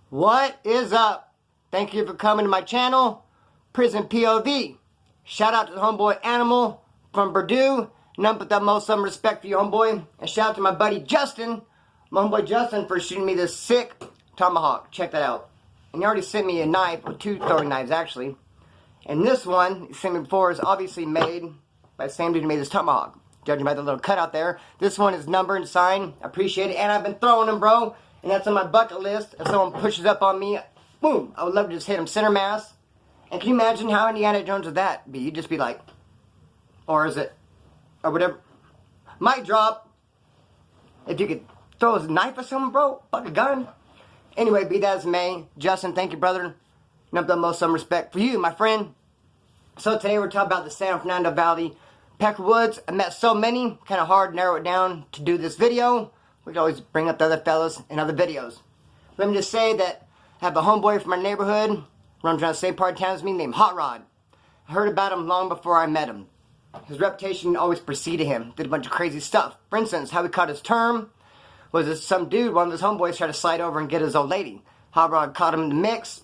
What is up? Thank you for coming to my channel, Prison POV. Shout out to the homeboy Animal from Purdue. None but the most some respect for you, homeboy. And shout out to my buddy Justin, my homeboy Justin, for shooting me this sick tomahawk. Check that out. And he already sent me a knife, or two throwing knives actually. And this one, he sent me before, is obviously made by the same dude who made this tomahawk. Judging by the little cutout there. This one is numbered and signed. I appreciate it. And I've been throwing them, bro. And that's on my bucket list. If someone pushes up on me, boom, I would love to just hit him center mass. And can you imagine how Indiana Jones would that be? You'd just be like, or is it, or whatever. Might drop. If you could throw a knife at someone, bro, fuck a gun. Anyway, be that as it may, Justin, thank you, brother. And I've done most some respect for you, my friend. So today we're talking about the San Fernando Valley Peck Woods. I met so many, kind of hard to narrow it down to do this video. We can always bring up the other fellas in other videos. Let me just say that I have a homeboy from my neighborhood, runs around the same part of town as me, named Hot Rod. I heard about him long before I met him. His reputation always preceded him. Did a bunch of crazy stuff. For instance, how he caught his term was this some dude, one of his homeboys, tried to slide over and get his old lady. Hot Rod caught him in the mix,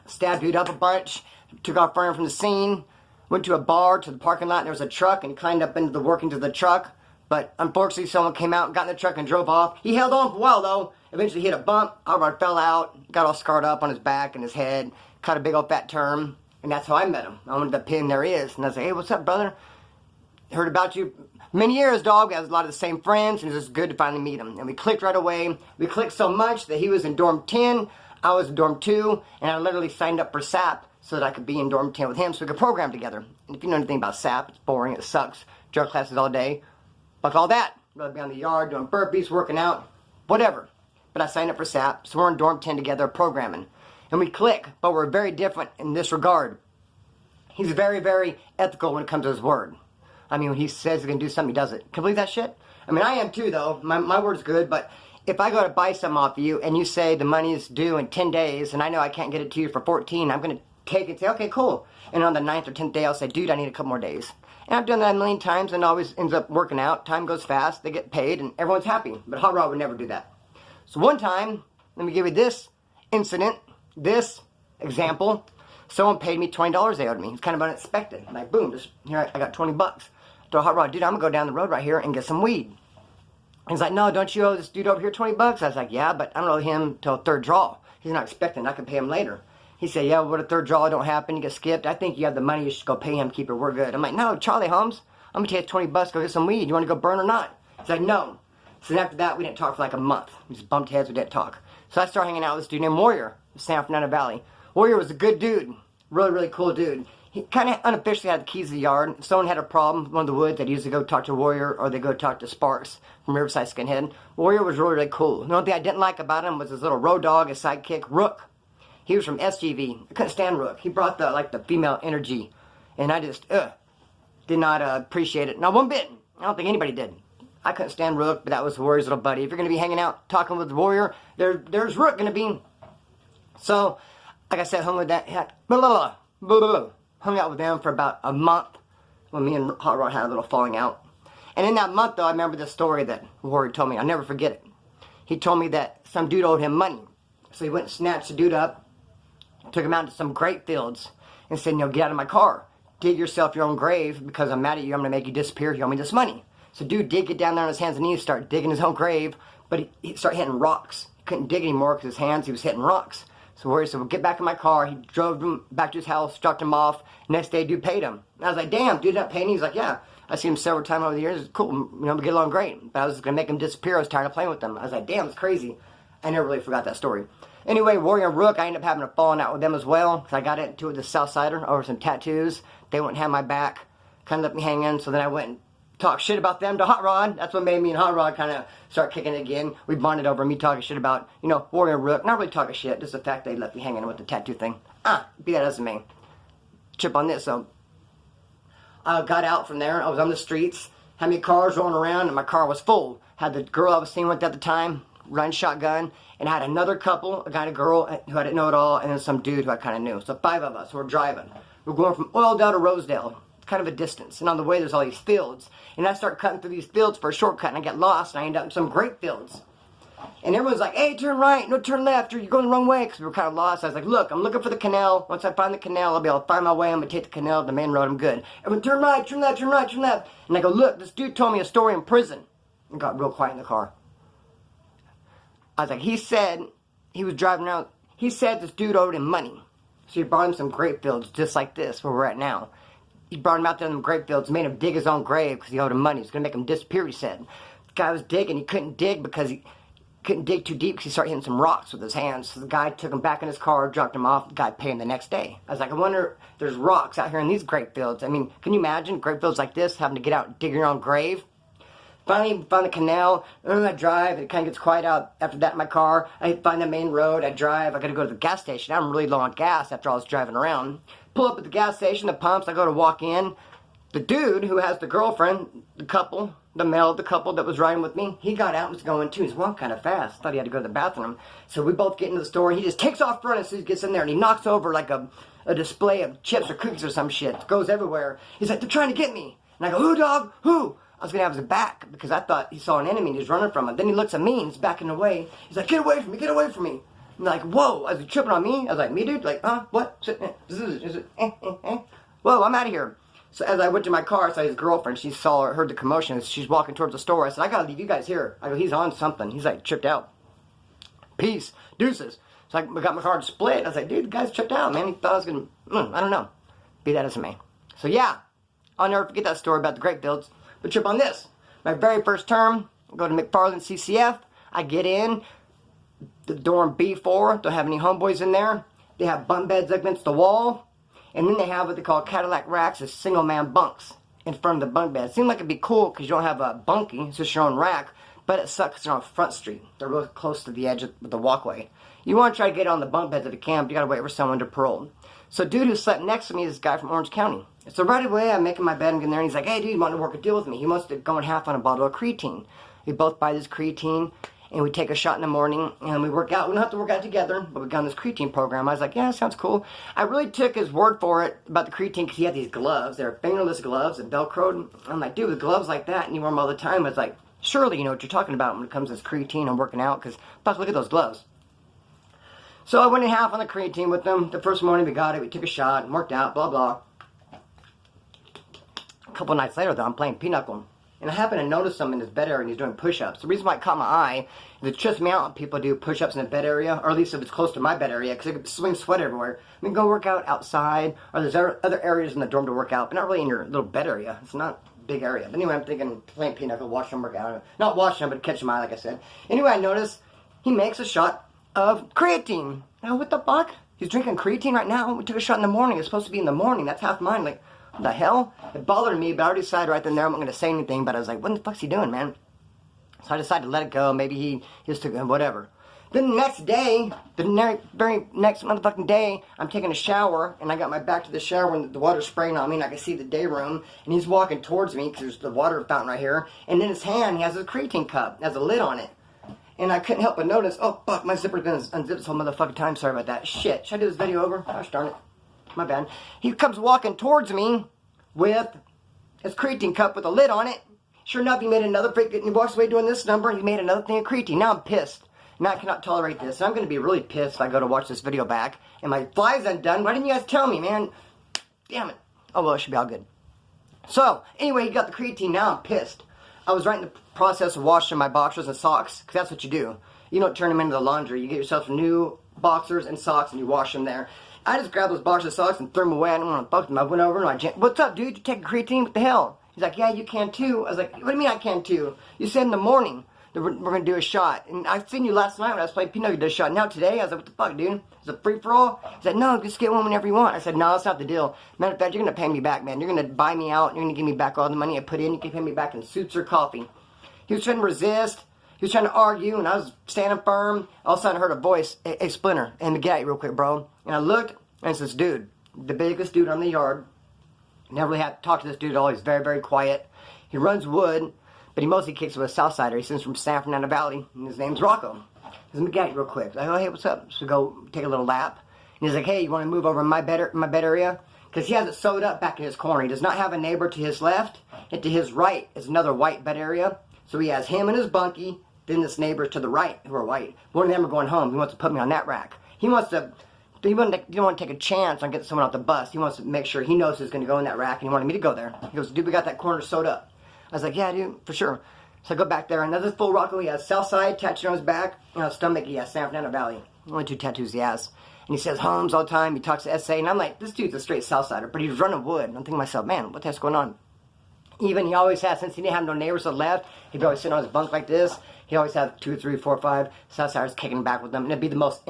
stabbed dude up a bunch, took off running from the scene, went to a bar, to the parking lot, and there was a truck, and he climbed up into the workings of the truck. But unfortunately, someone came out, got in the truck, and drove off. He held on for a while, though. Eventually hit a bump. Hot Rod fell out, got all scarred up on his back and his head, caught a big old fat term, and that's how I met him. I went to the pin, there he is, and I was like, hey, what's up, brother? Heard about you many years, dog. We had a lot of the same friends, and it was good to finally meet him. And we clicked right away. We clicked so much that he was in dorm 10, I was in dorm 2, and I literally signed up for SAP so that I could be in dorm 10 with him so we could program together. And if you know anything about SAP, it's boring, it sucks. Drug classes all day. Fuck all that. Rather be on the yard doing burpees, working out, whatever. But I signed up for SAP, so we're in dorm 10 together programming. And we click, but we're very different in this regard. He's very, very ethical when it comes to his word. I mean, when he says he's going to do something, he does it. Can you believe that shit? I mean, I am too, though. My word's good, but if I go to buy something off of you and you say the money is due in 10 days and I know I can't get it to you for 14, I'm going to take it and say, okay, cool. And on the 9th or 10th day, I'll say, dude, I need a couple more days. And I've done that a million times and it always ends up working out. Time goes fast, they get paid, and everyone's happy. But Hot Rod would never do that. So one time, let me give you this incident, this example. Someone paid me $20 they owed me. It's kind of unexpected. Like, boom, just here I got 20 bucks. I told Hot Rod, dude, I'm going to go down the road right here and get some weed. He's like, no, don't you owe this dude over here 20 bucks? I was like, yeah, but I don't owe him till third draw. He's not expecting, I can pay him later. He said, yeah, what a third draw don't happen, you get skipped. I think you have the money, you should go pay him, keep it, we're good. I'm like, no, Charlie Holmes, I'm going to take you 20 bucks, go get some weed. You want to go burn or not? He's like, no. So after that, we didn't talk for like a month. We just bumped heads, we didn't talk. So I started hanging out with this dude named Warrior, in San Fernando Valley. Warrior was a good dude, really, really cool dude. He kind of unofficially had the keys to the yard. If someone had a problem with one of the woods, they'd usually go talk to Warrior or they'd go talk to Sparks from Riverside Skinhead. Warrior was really, really cool. The only thing I didn't like about him was his little road dog, his sidekick, Rook. He was from SFV. I couldn't stand Rook. He brought the female energy. And I just, did not appreciate it. Not one bit. I don't think anybody did. I couldn't stand Rook, but that was Warrior's little buddy. If you're going to be hanging out, talking with Warrior, there's Rook going to be. So, like I said, hung with that, hung out with them for about a month when me and Hot Rod had a little falling out. And in that month, though, I remember the story that Warrior told me. I'll never forget it. He told me that some dude owed him money. So he went and snatched the dude up, took him out to some grape fields, and said, get out of my car. Dig yourself your own grave because I'm mad at you. I'm going to make you disappear. You owe me this money. So dude did get down there on his hands and knees, start digging his own grave, but he started hitting rocks. He couldn't dig anymore because his hands, he was hitting rocks. So Warrior said, well, get back in my car. He drove him back to his house, dropped him off. Next day, dude paid him. And I was like, damn, dude not paying me? He's like, yeah. I seen him several times over the years. It's cool. We get along great. But I was going to make him disappear. I was tired of playing with him. I was like, damn, it's crazy. I never really forgot that story. Anyway, Warrior and Rook, I ended up having a falling out with them as well. Because I got into it with the Southsider over some tattoos. They wouldn't have my back. Kind of left me hanging. So then I went and talked shit about them to Hot Rod. That's what made me and Hot Rod kind of start kicking it again. We bonded over me talking shit about, Warrior and Rook. Not really talking shit. Just the fact they left me hanging with the tattoo thing. Be that as it may. Chip on this, so. I got out from there. I was on the streets. Had me cars rolling around, and my car was full. Had the girl I was seeing with at the time, running shotgun, and I had another couple, a guy and a girl who I didn't know at all, and then some dude who I kind of knew. So 5 of us were driving. We're going from Oildale to Rosedale. It's kind of a distance. And on the way, there's all these fields. And I start cutting through these fields for a shortcut, and I get lost, and I end up in some grape fields. And everyone's like, hey, turn right, no, turn left, or you're going the wrong way, because we were kind of lost. I was like, look, I'm looking for the canal. Once I find the canal, I'll be able to find my way. I'm going to take the canal to the main road. I'm good. Everyone, turn right, turn left, turn right, turn left. And I go, look, this dude told me a story in prison. And got real quiet in the car. I was like, he said, he was driving around, he said this dude owed him money. So he brought him some grape fields, just like this, where we're at now. He brought him out there in the grape fields, made him dig his own grave because he owed him money. He was going to make him disappear, he said. The guy was digging. He couldn't dig because he couldn't dig too deep because he started hitting some rocks with his hands. So the guy took him back in his car, dropped him off. The guy paid him the next day. I was like, I wonder if there's rocks out here in these grape fields. I mean, can you imagine grape fields like this, having to get out and dig your own grave? Finally, found the canal. I drive. It kind of gets quiet out after that in my car. I find the main road. I drive. I got to go to the gas station. I'm really low on gas after all this driving around. Pull up at the gas station, the pumps. I go to walk in. The dude who has the girlfriend, the couple, the male of the couple that was riding with me, he got out and was going too. He's walking kind of fast. Thought he had to go to the bathroom. So we both get into the store. He just takes off running as soon as he gets in there. And he knocks over like a display of chips or cookies or some shit. It goes everywhere. He's like, they're trying to get me. And I go, who, dog? Who? I was going to have his back because I thought he saw an enemy and he was running from him. Then he looks at me and he's backing away. He's like, get away from me, get away from me. I'm like, whoa. I was like, tripping on me. I was like, me, dude? Like, huh? What? Whoa, I'm out of here. So as I went to my car, I saw his girlfriend. She heard the commotion. She's walking towards the store. I said, I got to leave you guys here. I go, he's on something. He's like, tripped out. Peace. Deuces. So I got my car to split. I was like, dude, the guy's tripped out, man. He thought I was going to, I don't know. Be that as it may. So yeah, I'll never forget that story about the grape fields. But trip on this. My very first term, I go to McFarland CCF. I get in. The dorm B4. Don't have any homeboys in there. They have bunk beds against the wall. And then they have what they call Cadillac racks as single-man bunks in front of the bunk bed. It seemed like it'd be cool because you don't have a bunkie. It's just your own rack. But it sucks because they're on Front Street. They're real close to the edge of the walkway. You want to try to get on the bunk beds at the camp, you got to wait for someone to parole. So dude who slept next to me is this guy from Orange County. So right away, I'm making my bed and getting there, and he's like, hey, dude, you want to work a deal with me? He wants to go in half on a bottle of Creatine. We both buy this Creatine, and we take a shot in the morning, and we work out. We don't have to work out together, but we got on this Creatine program. I was like, yeah, sounds cool. I really took his word for it about the Creatine because he had these gloves. They're fingerless gloves and Velcroed. I'm like, dude, with gloves like that, and you wear them all the time, it's like, surely you know what you're talking about when it comes to this Creatine and working out, because, fuck, look at those gloves. So I went in half on the Creatine with them. The first morning we got it, we took a shot, and worked out, blah, blah. A couple nights later, though, I'm playing pinochle. And I happened to notice him in his bed area, and he's doing push-ups. The reason why it caught my eye is it trips me out when people do push-ups in the bed area, or at least if it's close to my bed area, because it can swing sweat everywhere. I mean, go work out outside, or there's other areas in the dorm to work out, but not really in your little bed area. It's not a big area. But anyway, I'm thinking playing pinochle, watching him work out. Not watching him, but catching my eye, like I said. Anyway, I noticed he makes a shot of creatine. Now, what the fuck? He's drinking creatine right now? We took a shot in the morning. It's supposed to be in the morning. That's half mine. Like, what the hell? It bothered me, but I already decided right then and there I'm not going to say anything, but I was like, what the fuck's he doing, man? So I decided to let it go. Maybe he just took whatever. Then the next day, the very next motherfucking day, I'm taking a shower, and I got my back to the shower when the water's spraying on me, and I can see the day room, and he's walking towards me, because there's the water fountain right here, and in his hand, he has a creatine cup. It has a lid on it. And I couldn't help but notice, oh, fuck, my zipper's been unzipped this whole motherfucking time. Sorry about that. Shit. Should I do this video over? Gosh darn it. My bad. He comes walking towards me with his creatine cup with a lid on it. Sure enough, he made another freaking, he walks away doing this number, and he made another thing of creatine. Now I'm pissed. Now I cannot tolerate this. And I'm going to be really pissed if I go to watch this video back, and my fly's undone. Why didn't you guys tell me, man? Damn it. Oh, well, it should be all good. So, anyway, he got the creatine. Now I'm pissed. I was right in the process of washing my boxers and socks, because that's what you do. You don't turn them into the laundry. You get yourself some new boxers and socks, and you wash them there. I just grabbed those boxers and socks and threw them away. I didn't want to fuck them. I went over and I jammed, what's up, dude? You taking creatine? What the hell? He's like, yeah, you can too. I was like, what do you mean I can too? You said in the morning that we're going to do a shot. And I seen you last night when I was playing Pinocchio, you did a shot. Now today, I was like, what the fuck, dude? Is it free-for-all? He said, no, just get one whenever you want. I said, no, that's not the deal. Matter of fact, you're going to pay me back, man. You're going to buy me out. You're going to give me back all the money I put in. You can pay me back in suits or coffee. He was trying to resist. He was trying to argue, and I was standing firm. All of a sudden, I heard a voice, hey, Splinter, and get at you real quick, bro. And I looked, and it's this dude, the biggest dude on the yard. Never really had to talk to this dude at all. He's very, very quiet. He runs wood, but he mostly kicks with a Southsider. He sends from San Fernando Valley, and his name's Rocco. He says, let me get you real quick. I go, hey, what's up? So we go take a little lap. And he's like, hey, you want to move over in my bed area? Because he has it sewed up back in his corner. He does not have a neighbor to his left, and to his right is another white bed area. So he has him in his bunkie, Then this neighbor to the right, who are white, one of them are going home. He wants to put me on that rack. He wants to, he don't want to take a chance on getting someone off the bus. He wants to make sure he knows who's going to go in that rack, and he wanted me to go there. He goes, dude, we got that corner sewed up. I was like, yeah, dude, for sure. So I go back there, and there's this full Rocco. He has Southside tattooed on his back, and on his stomach, he has San Fernando Valley. Only 2 tattoos he has. And he says Holmes all the time. He talks to SA, and I'm like, this dude's a straight Southsider, but he's running wood. And I'm thinking to myself, man, what the heck's going on? Even he always has, since he didn't have no neighbors on the left, he'd be always sitting on his bunk like this. He always have 2, 3, 4, 5 Southsiders kicking back with him, and it'd be the most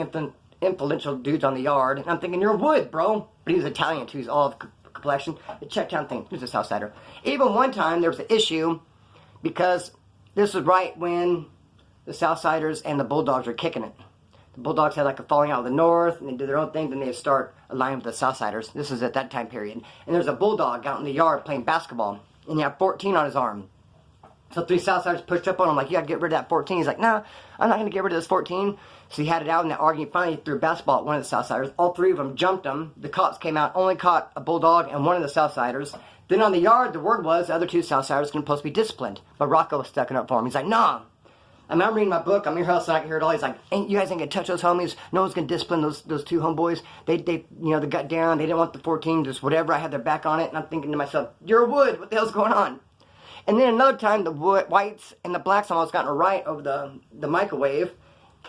influential dudes on the yard. And I'm thinking, you're wood, bro. But he was Italian too. He's all of complexion. The Checktown thing. He was a Southsider. Even one time there was an issue because this was right when the Southsiders and the Bulldogs were kicking it. The Bulldogs had like a falling out of the north, and they did their own thing. Then they start aligning with the Southsiders. This was at that time period. And there's a Bulldog out in the yard playing basketball, and he had 14 on his arm. So 3 Southsiders pushed up on him like, you gotta get rid of that 14. He's like, no, I'm not gonna get rid of this 14. So he had it out in that argument. Finally, he threw a basketball at one of the Southsiders. All 3 of them jumped him. The cops came out, only caught a Bulldog and one of the Southsiders. Then on the yard, the word was the other 2 Southsiders were supposed to be disciplined. But Rocco was stuck up for him. He's like, nah. I'm reading my book. I'm here else I can hear it all. He's like, you guys ain't gonna touch those homies. No one's gonna discipline those 2 homeboys. They got down. They didn't want the 14. Just whatever. I had their back on it. And I'm thinking to myself, you're a wood. What the hell's going on? And then another time, the whites and the blacks almost got in a right over the microwave.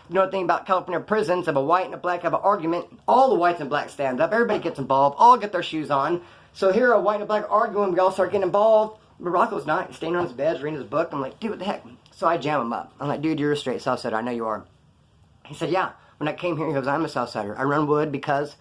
You know the thing about California prisons, if a white and a black have an argument, all the whites and blacks stand up. Everybody gets involved. All get their shoes on. So here, a white and a black arguing. We all start getting involved. But Rocco's not. He's staying on his bed, reading his book. I'm like, dude, what the heck? So I jam him up. I'm like, dude, you're a straight Southsider. I know you are. He said, yeah. When I came here, he goes, I'm a Southsider. I run wood because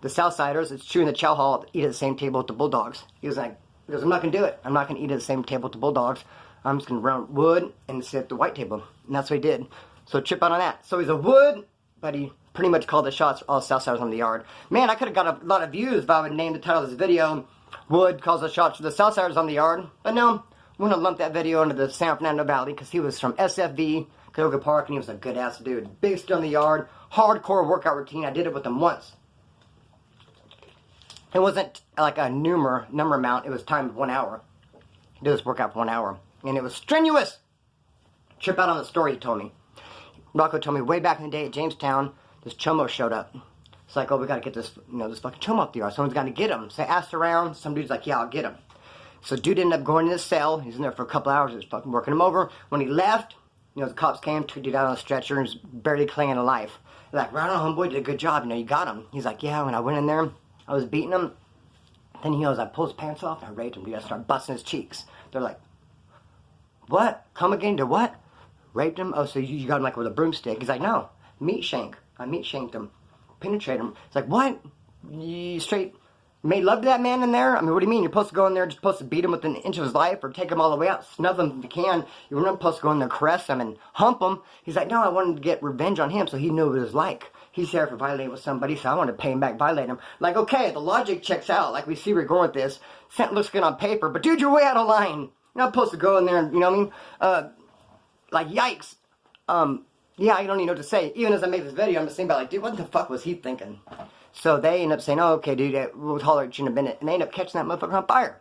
the Southsiders, it's true in the chow hall, eat at the same table with the Bulldogs. He was like, I'm not going to do it. I'm not going to eat at the same table with the Bulldogs. I'm just going to run wood and sit at the white table. And that's what he did. So trip out on that. So he's a wood, but he pretty much called the shots for all Southsiders on the yard. Man, I could have got a lot of views if I would name the title of this video, Wood calls the shots for the Southsiders on the yard. But no, we're going to lump that video into the San Fernando Valley because he was from SFV, Cuyahoga Park, and he was a good-ass dude. Big still on the yard, hardcore workout routine. I did it with him once. It wasn't like a number amount. It was timed 1 hour. He did this workout for 1 hour. And it was strenuous. Trip out on the story he told me. Rocco told me way back in the day at Jamestown, this chomo showed up. It's like, oh, we got to get this, this fucking chomo up the yard. Someone's got to get him. So I asked around. Some dude's like, yeah, I'll get him. So dude ended up going in his cell. He's in there for a couple hours. He was fucking working him over. When he left, the cops came, took dude out on a stretcher, and was barely clinging to life. They're like, right on, homeboy, did a good job. You got him. He's like, yeah, when I went in there, I was beating him. Then he goes, I pulled his pants off, and I raped him. Dude, I started busting his cheeks. They're like, what? Come again to what? Raped him? Oh, so you got him like with a broomstick. He's like, no, meat shank. I meat shanked him. Penetrated him. It's like, what? You straight made love to that man in there? I mean, what do you mean? You're supposed to go in there, just supposed to beat him within an inch of his life, or take him all the way out, snub him if you can. You were not supposed to go in there, caress him, and hump him. He's like, no, I wanted to get revenge on him, so he knew what it was like. He's here for violating with somebody, so I want to pay him back, violate him. Like, okay, the logic checks out. Like, we see where we're going with this. Sent looks good on paper, but dude, you're way out of line. You're not supposed to go in there and, you know what I mean? Like, yikes. Yeah, I don't even know what to say. Even as I made this video, I'm just thinking about, like, dude, what the fuck was he thinking? So they end up saying, oh, okay, dude, we'll tolerate you in a minute. And they end up catching that motherfucker on fire.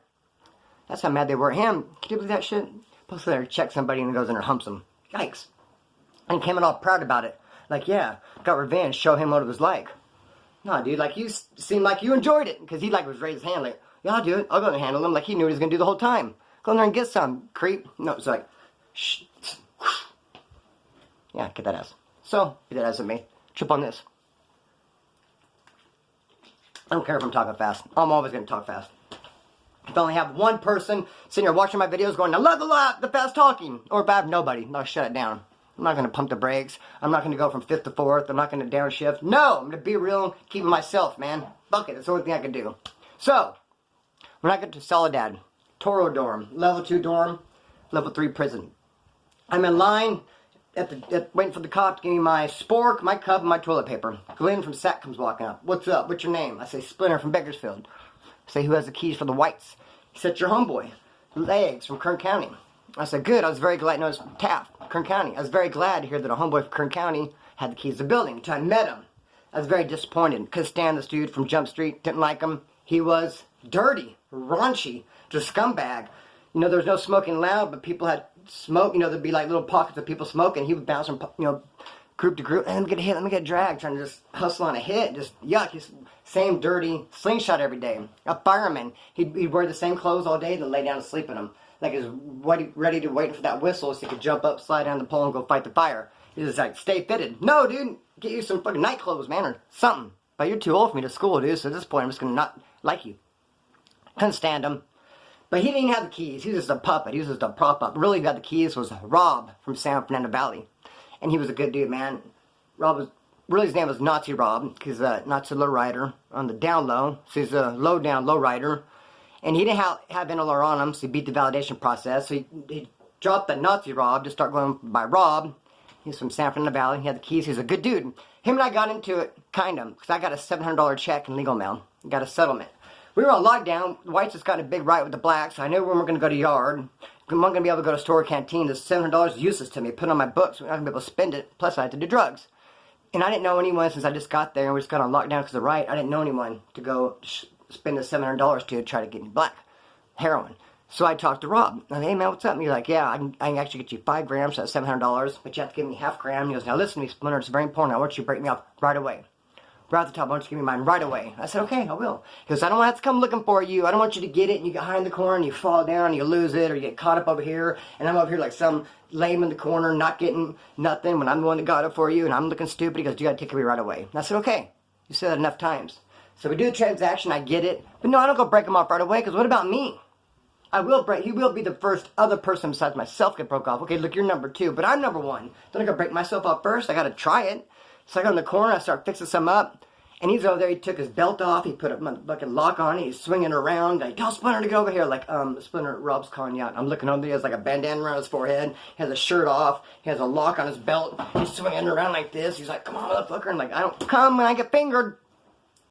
That's how mad they were at him. Can you believe that shit? Supposed to there check somebody and goes in there and humps him. Yikes. And came in all proud about it. Like, yeah, got revenge, show him what it was like. No, dude, like, you seemed like you enjoyed it. Because he, like, was raised his hand, like, yeah, I'll do it. I'll go and handle him. Like, he knew what he was going to do the whole time. Go in there and get some, creep. No, it's like, shh. Yeah, get that ass. So, get that ass at me. Trip on this. I don't care if I'm talking fast. I'm always going to talk fast. If I only have one person sitting here watching my videos going, I love the fast talking. Or if I have nobody, I'll shut it down. I'm not going to pump the brakes. I'm not going to go from 5th to 4th. I'm not going to downshift. No, I'm going to be real, keep it myself, man. Fuck it, that's the only thing I can do. So, when I get to Soledad, Toro dorm, level 2 dorm, level 3 prison. I'm in line waiting for the cop to give me my spork, my cup, and my toilet paper. Glenn from SAC comes walking up. What's up? What's your name? I say, Splinter from Bakersfield. I say, who has the keys for the whites? He said, your homeboy. Legs from Kern County. I said, good. I was very glad. No, it's Taft, Kern County. I was very glad to hear that a homeboy from Kern County had the keys to the building. Until I met him. I was very disappointed. Couldn't stand this dude from Jump Street. Didn't like him. He was dirty, raunchy, just scumbag. You know, there was no smoking allowed, but people had smoke. You know, there'd be like little pockets of people smoking. He would bounce from, you know, group to group. And let me get a hit, let me get dragged, trying to just hustle on a hit. Just yuck. He's same dirty slingshot every day. A fireman. He'd wear the same clothes all day, then lay down and sleep in them. Like he's ready to wait for that whistle so he could jump up, slide down the pole, and go fight the fire. He's just like, stay fitted. No, dude, get you some fucking night clothes, man, or something. But you're too old for me to school, dude, so at this point I'm just gonna not like you. Couldn't stand him. But he didn't have the keys. He was just a puppet. He was just a prop up. Really, who got the keys was Rob from San Fernando Valley. And he was a good dude, man. Rob was, really his name was Nazi Rob, because Nazi low rider on the down low. So he's a low down, low rider. And he didn't have NLR on him, so he beat the validation process. So he dropped the Nazi Rob to start going by Rob. He's from San Fernando Valley. He had the keys. He's a good dude. Him and I got into it, kind of, because I got a $700 check in legal mail. Got a settlement. We were on lockdown. The whites just got in a big riot with the blacks. I knew when we were going to go to yard. I'm not going to be able to go to store or canteen. This $700 is useless to me. Put it on my books. I'm not going to be able to spend it. Plus, I had to do drugs. And I didn't know anyone since I just got there and we just got on lockdown because of the riot. I didn't know anyone to go spend the $700 to try to get me black heroin. So I talked to Rob. I said, hey, man, what's up? And he's like, yeah, I can actually get you 5 grams. That's $700. But you have to give me half gram. He goes, now listen to me, Splinter. It's very important. I want you to break me up right away. Right at the top, I want you to give me mine right away. I said, okay, I will. Because I don't want to have to come looking for you. I don't want you to get it and you get high in the corner and you fall down and you lose it or you get caught up over here. And I'm over here like some lame in the corner not getting nothing when I'm the one that got it for you and I'm looking stupid. He goes, you got to take care of me right away. And I said, okay. You said that enough times. So we do the transaction, I get it. But no, I don't go break him off right away because what about me? He will be the first other person besides myself get broke off. Okay, look, you're number 2, but I'm number 1. Don't I go break myself off first? I got to try it. So I go in the corner, I start fixing some up. And he's over there, he took his belt off, he put a fucking lock on it, he's swinging around, like, tell Splinter to get over here, like, Splinter, Rob's calling you out. I'm looking over there, he has like a bandana around his forehead, he has a shirt off, he has a lock on his belt, he's swinging around like this, he's like, come on, motherfucker, and like, I don't come when I get fingered.